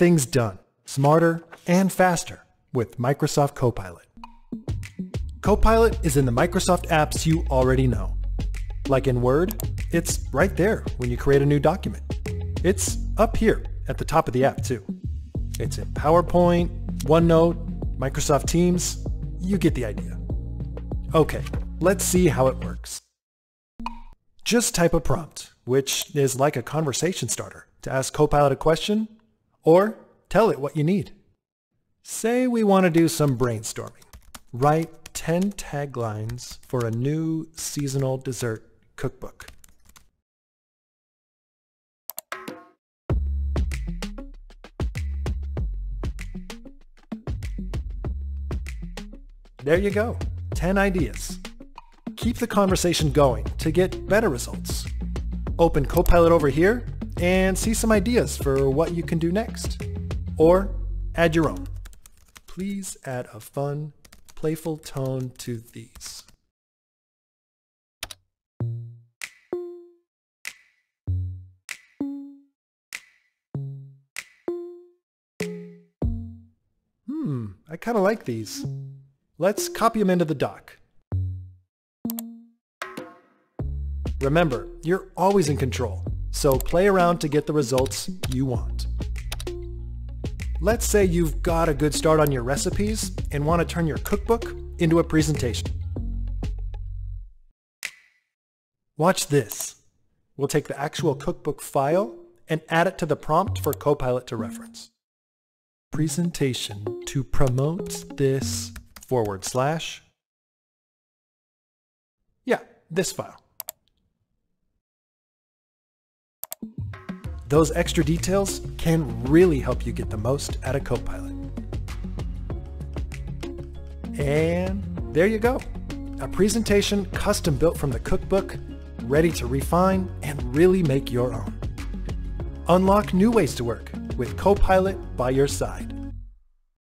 things done, smarter and faster with Microsoft Copilot. Copilot is in the Microsoft apps you already know. Like in Word, it's right there when you create a new document. It's up here at the top of the app too. It's in PowerPoint, OneNote, Microsoft Teams. You get the idea. Okay, let's see how it works. Just type a prompt, which is like a conversation starter, to ask Copilot a question or tell it what you need. Say we want to do some brainstorming. Write 10 taglines for a new seasonal dessert cookbook. There you go, 10 ideas. Keep the conversation going to get better results. Open Copilot over here and see some ideas for what you can do next. Or add your own. Please add a fun, playful tone to these. I kind of like these. Let's copy them into the doc. Remember, you're always in control, so play around to get the results you want. Let's say you've got a good start on your recipes and want to turn your cookbook into a presentation. Watch this. We'll take the actual cookbook file and add it to the prompt for Copilot to reference. Presentation to promote this .. Yeah, this file. Those extra details can really help you get the most out of Copilot. And there you go. A presentation custom built from the cookbook, ready to refine and really make your own. Unlock new ways to work with Copilot by your side.